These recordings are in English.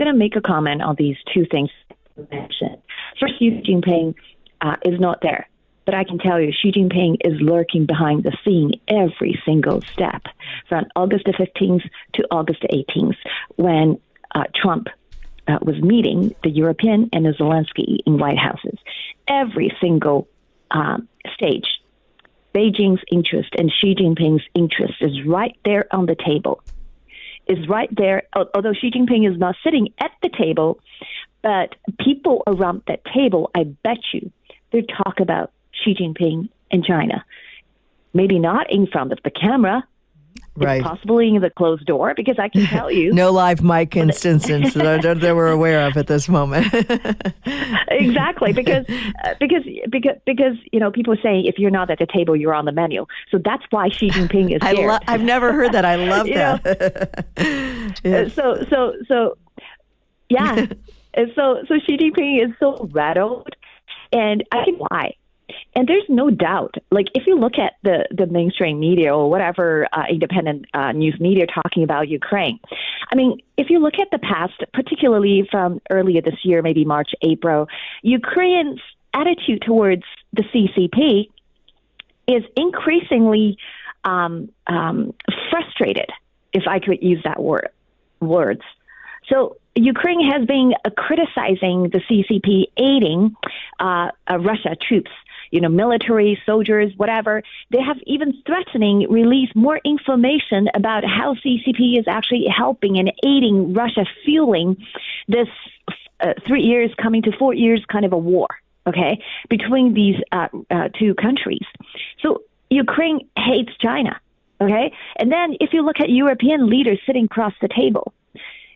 going to make a comment on these two things you mentioned. First, Xi Jinping is not there. But I can tell you, Xi Jinping is lurking behind the scene every single step, from August the 15th to August the 18th, when Trump was meeting the European and the Zelensky in White Houses. Every single stage, Beijing's interest and Xi Jinping's interest is right there on the table. Is right there, although Xi Jinping is not sitting at the table, but people around that table, I bet you, they talk about Xi Jinping and China. Maybe not in front of the camera, right? Possibly in the closed door, because I can tell you, no live mic instances that we're aware of at this moment. Exactly, because people say if you're not at the table, you're on the menu. So that's why Xi Jinping is there. I've never heard that. I love that. Yes. So yeah. So Xi Jinping is so rattled, and I think why. And there's no doubt, like if you look at the mainstream media or whatever independent news media talking about Ukraine, I mean, if you look at the past, particularly from earlier this year, maybe March, April, Ukraine's attitude towards the CCP is increasingly frustrated, if I could use that words. So Ukraine has been criticizing the CCP aiding Russia troops, military, soldiers, whatever. They have even threatening release more information about how CCP is actually helping and aiding Russia fueling this 3 years coming to 4 years kind of a war, okay, between these two countries. So Ukraine hates China, okay? And then if you look at European leaders sitting across the table,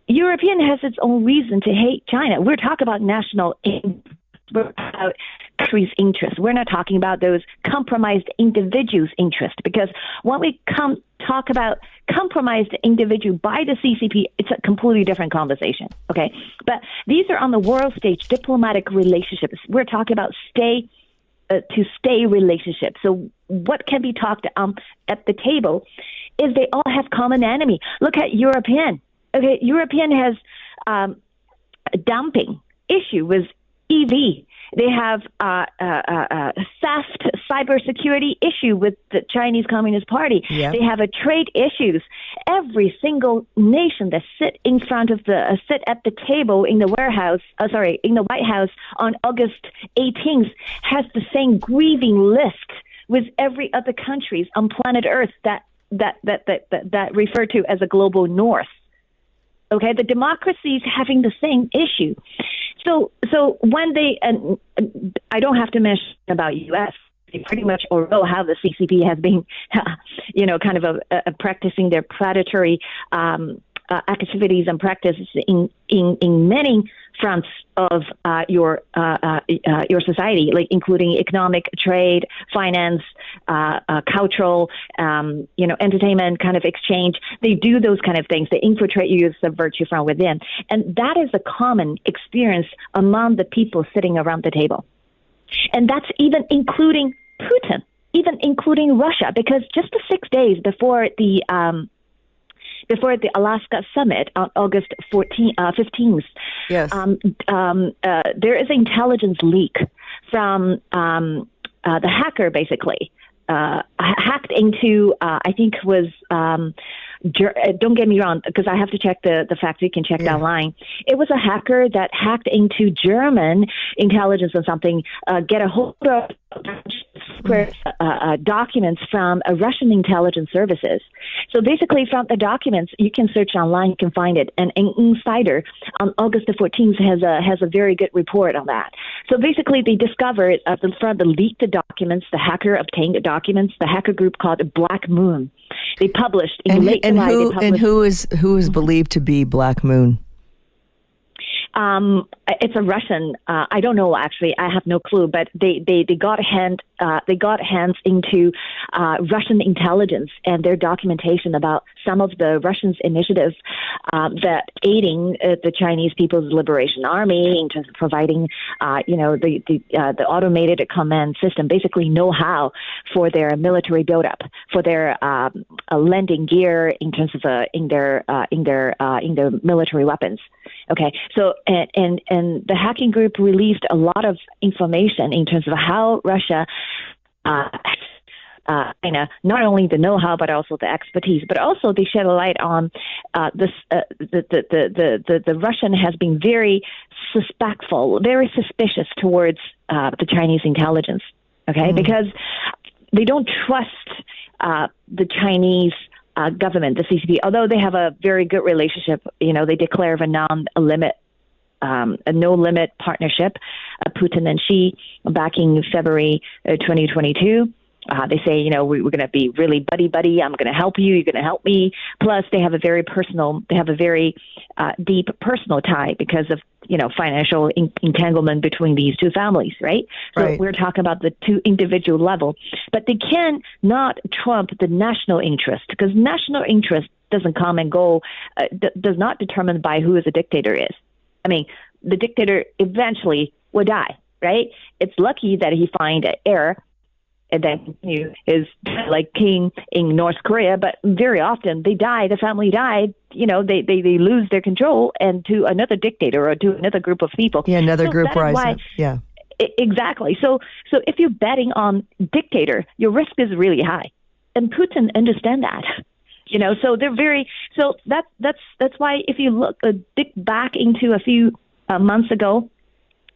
European has its own reason to hate China. We're talking about national interest. We're about countries' interests. We're not talking about those compromised individuals' interests, because when we talk about compromised individual by the CCP, it's a completely different conversation, okay? But these are on the world stage diplomatic relationships. We're talking about stay relationships. So what can be talked at the table is they all have common enemy. Look at European. Okay, European has a dumping issue with EV. They have theft, cybersecurity issue with the Chinese Communist Party. Yep. They have trade issues. Every single nation that sit at the table in the in the White House on August 18th has the same grieving list with every other countries on planet Earth that refer to as a global North. Okay, the democracy is having the same issue. So when they, and I don't have to mention about U.S., they pretty much all know how the CCP has been, kind of practicing their predatory activities and practices in many fronts of your society, like including economic, trade, finance, cultural, entertainment kind of exchange. They do those kind of things. They infiltrate you, subvert you from within. And that is a common experience among the people sitting around the table. And that's even including Putin, even including Russia, because just 6 days before the Alaska summit on August 15th, yes. There is an intelligence leak from the hacker, basically, hacked into, I think was, don't get me wrong, because I have to check the facts. You can check it online. It was a hacker that hacked into German intelligence or something, get a hold of documents from Russian intelligence services. So basically from the documents, you can search online, you can find it. And an insider on August the 14th has a very good report on that. So basically they discovered from the leaked documents, the hacker obtained the documents, the hacker group called Black Moon. They published in late July. And who is believed to be Black Moon? It's a Russian. I don't know actually. I have no clue. But they got hands into Russian intelligence and their documentation about some of the Russians' initiatives that aiding the Chinese People's Liberation Army in terms of providing, the automated command system, basically know-how for their military buildup, for their landing gear in terms of in their military weapons. Okay, so and the hacking group released a lot of information in terms of how Russia not only the know-how but also the expertise, but also they shed a light on the Russian has been very very suspicious towards the Chinese intelligence. Okay, because they don't trust the Chinese government, the CCP, although they have a very good relationship. They declare of a no-limit partnership, Putin and Xi, back in February 2022. They say, we're going to be really buddy-buddy. I'm going to help you. You're going to help me. Plus, they have a very deep personal tie because of, financial entanglement between these two families, right? So we're talking about the two individual level. But they cannot trump the national interest, because national interest doesn't come and go, does not determine by who a dictator is. I mean, the dictator eventually will die, right? It's lucky that he find an heir and then continue is like king in North Korea, but very often they die, the family died, they lose their control and to another dictator or to another group of people. Yeah, another group rises. Yeah. Exactly. So if you're betting on dictator, your risk is really high. And Putin understand that. So that's why if you look dig back into a few months ago,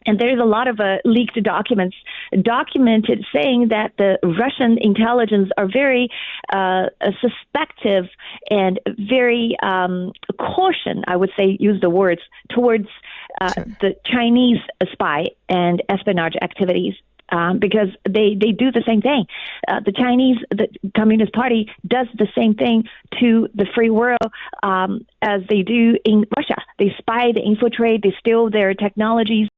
and there's a lot of leaked documents documented saying that the Russian intelligence are very suspective and very caution, I would say, use the words, towards the Chinese spy and espionage activities. Because they do the same thing. The Communist Party does the same thing to the free world as they do in Russia. They spy, they infiltrate, they steal their technologies.